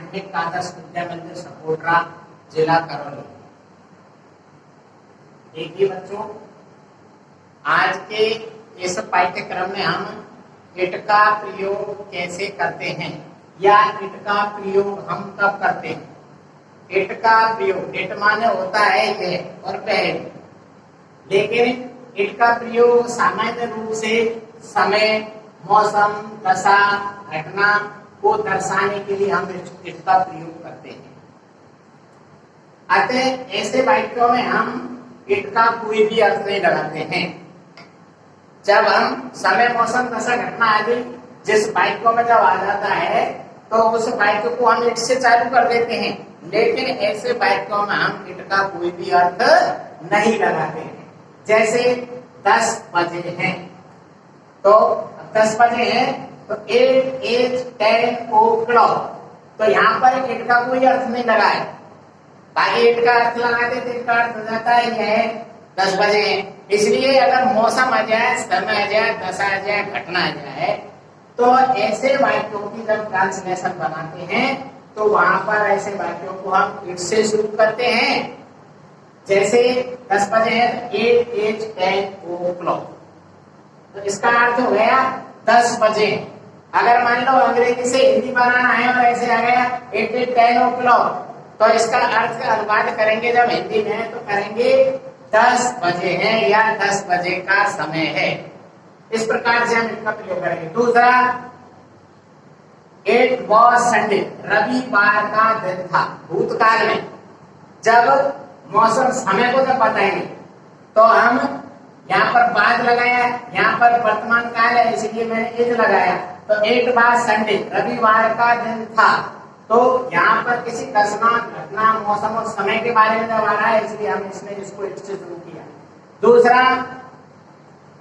माध्यमिक आदर्श विद्या मंदिर सपोटरा, जिला करौली। देखिए बच्चों, आज के इस पाठ्यक्रम में हम इट का प्रयोग कैसे करते हैं या इट का प्रयोग हम कब करते हैं। इट का प्रयोग, इट माने होता है यह और वह, लेकिन इट का प्रयोग सामान्य रूप से समय, मौसम, दशा, घटना को दर्शाने के लिए हम इट का प्रयोग करते हैं। अतः ऐसे वाक्यों में हम इट का कोई भी अर्थ नहीं लगाते हैं। जब हम समय, मौसम, दशा, घटना आदि जिस वाक्यों में जब आ जाता है तो उस वाक्य को हम इट से चालू कर देते हैं, लेकिन ऐसे वाक्यों में हम इट का कोई भी अर्थ नहीं लगाते हैं। जैसे 10 बजे हैं, तो 10 बजे हैं तो 8 is 10 o'clock, तो यहाँ पर इट का कोई अर्थ नहीं लगा है। बाकी इट का अर्थ लगाते तो इट का अर्थ हो जाता है यह 10 बजे हैं। इसलिए अगर मौसम आ जाए, समय आ जाए, दशा आ जाए, घटना आ जाए, तो ऐसे वाक्यों की जब ट्रांसलेशन बनाते हैं तो वहां पर ऐसे वाक्यों को हम इट से शुरू करते हैं। जैसे 10 बजे है, 8 is 10 o'clock, तो इसका अर्थ हो गया 10 बजे। अगर मान लो अंग्रेजी से हिंदी बनाना है और ऐसे आ गया 8 is 10 o'clock, तो इसका अर्थ का अनुवाद करेंगे जब हिंदी में तो करेंगे 10 बजे है या 10 बजे का समय है। इस प्रकार से हम इसका प्रयोग करेंगे। दूसरा, इट वॉज संडे, रविवार का दिन था। भूतकाल में जब मौसम, समय को जब बताएंगे तो हम यहाँ पर बाद लगाया, यहाँ पर वर्तमान काल है इसलिए मैंने इट लगाया, तो इट वॉज संडे, रविवार का दिन था। तो यहाँ पर किसी घटना, मौसम और समय के बारे में जब आ रहा है इसलिए हम इसने इसको इट से शुरू किया। दूसरा,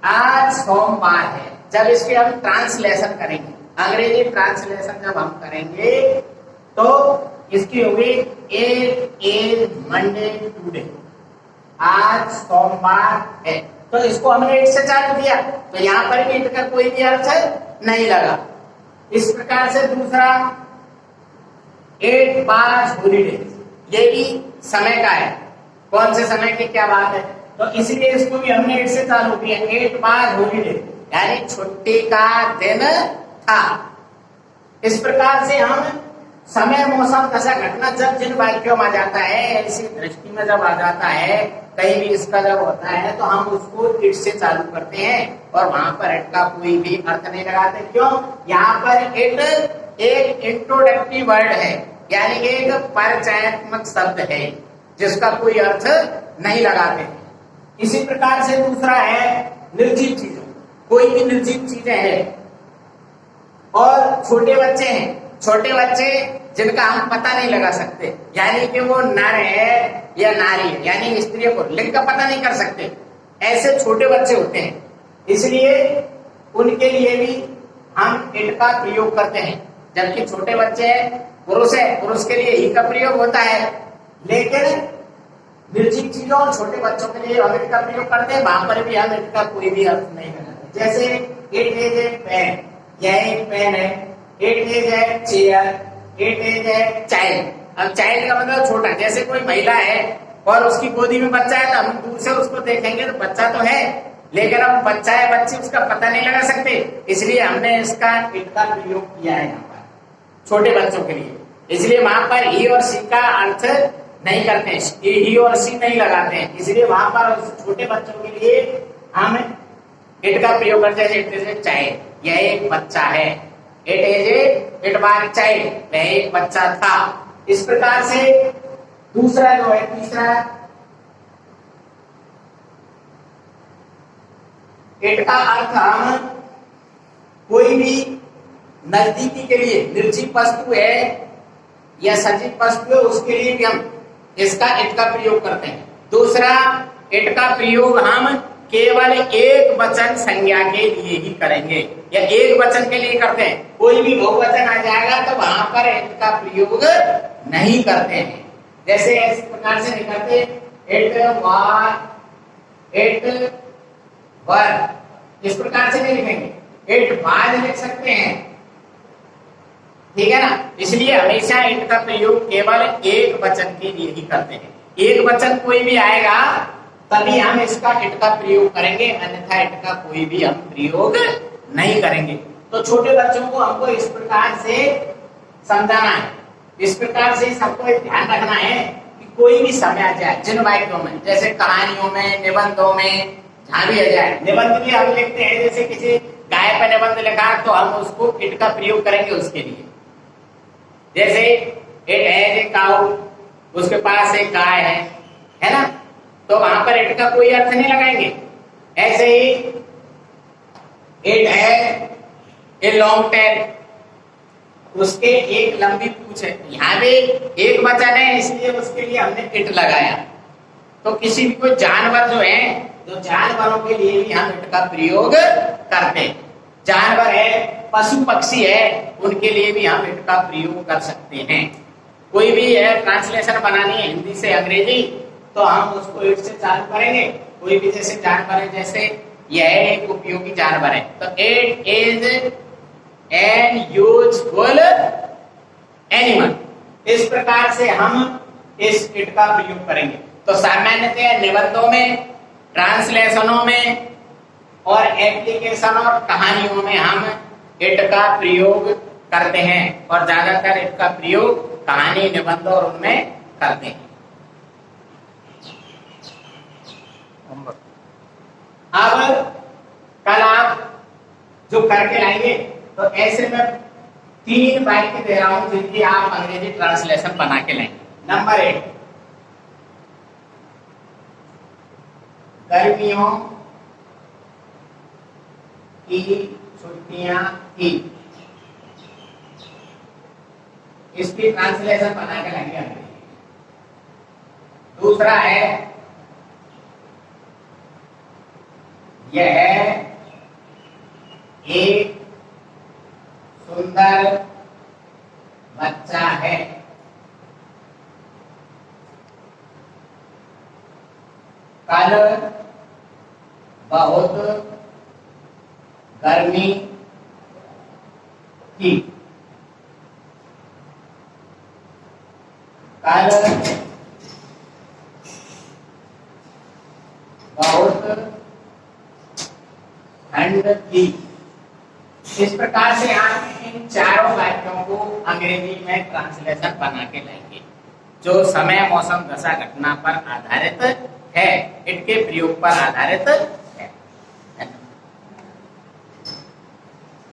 आज सोमवार है। जब इसके हम ट्रांसलेशन करेंगे, अंग्रेजी ट्रांसलेशन जब हम करेंगे तो इसकी होगी इट इज मंडे टुडे, आज सोमवार है। तो इसको हमने इट से चालू किया तो यहाँ पर भी इट का कोई भी अर्थ नहीं लगा। इस प्रकार से दूसरा, इट वाज हॉलीडे, ये भी समय का है। कौन से समय की क्या बात है, तो इसलिए इसको भी हमने इट से चालू किया। इट वाज हॉलीडे यानी छुट्टी का दिन था। इस प्रकार से हम समय, मौसम, दशा, घटना जब जिन वाक्यों में आ जाता है, ऐसी दृष्टि में जब आ जाता है, कहीं भी इसका जब होता है तो हम उसको इट से चालू करते हैं और वहां पर इट का कोई भी अर्थ नहीं लगाते। क्यों? यहाँ पर इट एक इंट्रोडक्टिव वर्ड है, यानी एक परिचयात्मक शब्द है जिसका कोई अर्थ नहीं लगाते। इसी प्रकार से दूसरा है निर्जीव चीजों, कोई भी निर्जीव चीजें हैं और छोटे बच्चे हैं, छोटे बच्चे जिनका हम पता नहीं लगा सकते, यानी कि वो नर है या नारी है, यानी स्त्री को लिंग का पता नहीं कर सकते, ऐसे छोटे बच्चे होते हैं। इसलिए उनके लिए भी हम इट का प्रयोग करते हैं। जबकि छोटे बच्चे हैं, पुरुष है, पुरुष के लिए ही का प्रयोग होता है, लेकिन निर्जीव चीजों और छोटे बच्चों के लिए हम इट का प्रयोग करते हैं, वहां पर भी हम इट का कोई भी अर्थ नहीं लगाते। जैसे इट इज ए पेन, यह एक पेन है। It is a chair, it is a child. अब चाइल्ड का मतलब छोटा, जैसे कोई महिला है और उसकी गोदी में बच्चा है तो हम दूर से उसको देखेंगे तो बच्चा तो है, लेकिन अब बच्चा है, बच्ची, उसका पता नहीं लगा सकते, इसलिए हमने इसका इट का प्रयोग किया है यहाँ पर छोटे बच्चों के लिए। इसलिए वहां पर ही और सी का अर्थ नहीं करते हैं, ही और सी नहीं लगाते हैं, इसलिए वहां पर छोटे बच्चों के लिए हम इट का प्रयोग करते हैं। इट इज ए चाइल्ड, यह एक बच्चा है। It is it was child, वह एक बच्चा था। इस प्रकार से दूसरा जो है, तीसरा, इट का अर्थ हम कोई भी नजदीकी के लिए, निर्जीव वस्तु है या सजीव वस्तु है, उसके लिए भी हम इसका इट का प्रयोग करते हैं। दूसरा, इट का प्रयोग हम केवल एक वचन संज्ञा के लिए ही करेंगे या एक वचन के लिए करते हैं। कोई भी बहुवचन आ जाएगा तो वहां पर इट का प्रयोग नहीं करते हैं। जैसे इस प्रकार से नहीं करते, इट वाज, इट वर, इस प्रकार से नहीं लिखेंगे। इट वाज लिख सकते हैं, ठीक है ना। इसलिए हमेशा इट का प्रयोग केवल एक वचन के लिए ही करते हैं। एक वचन कोई भी आएगा तभी हम इसका इट का प्रयोग करेंगे, अन्यथा इट का कोई भी हम प्रयोग नहीं करेंगे। तो छोटे बच्चों को हमको इस प्रकार से समझाना है, इस प्रकार से सबको ध्यान रखना है कि कोई भी समय आ जाए जिन वाक्यों में, जैसे कहानियों में, निबंधों में, जहां भी आ जाए। निबंध भी हम लिखते हैं, जैसे किसी गाय पर निबंध लिखा तो हम उसको इट का प्रयोग करेंगे उसके लिए। जैसे इट हैज ए काऊ, उसके पास एक गाय है ना, तो वहां पर इट का कोई अर्थ नहीं लगाएंगे। ऐसे ही इट है ए लॉन्ग टेल, उसके एक लंबी पूंछ है। यहाँ पे एक वचन है इसलिए उसके लिए हमने इट लगाया। तो किसी भी कोई जानवर जो है, जो जानवरों के लिए भी हम इट का प्रयोग करते हैं। जानवर है, पशु पक्षी है, उनके लिए भी हम इट का प्रयोग कर सकते हैं। कोई भी है ट्रांसलेशन बनानी है हिंदी से अंग्रेजी, तो हम उसको इट से चालू करेंगे। कोई भी जैसे जानवर है, जैसे यह एक उपयोगी जानवर है, तो it is an useful animal. इस प्रकार से हम इस इट का प्रयोग करेंगे। तो सामान्यतः निबंधों में, ट्रांसलेशनों में और एप्लीकेशन और कहानियों में हम इट का प्रयोग करते हैं, और ज्यादातर इट का प्रयोग कहानी, निबंध और उनमें करते हैं। अब कल आप जो करके लाएंगे, तो ऐसे में 3 वाक्य दे रहा हूं जिनकी आप अंग्रेजी ट्रांसलेशन बना के लाएंगे। नंबर 1, गर्मियों की छुट्टियां थी, इसकी ट्रांसलेशन बना के लाएंगे अंग्रेजी। दूसरा है, यह एक सुंदर बच्चा है। कल बहुत गर्मी थी। कल बहुत ठंड थी। इस प्रकार से आप इन चारों वाक्यों को अंग्रेजी में ट्रांसलेशन बना के लाएंगे, जो समय, मौसम, दशा, घटना पर आधारित है, इट के प्रयोग पर आधारित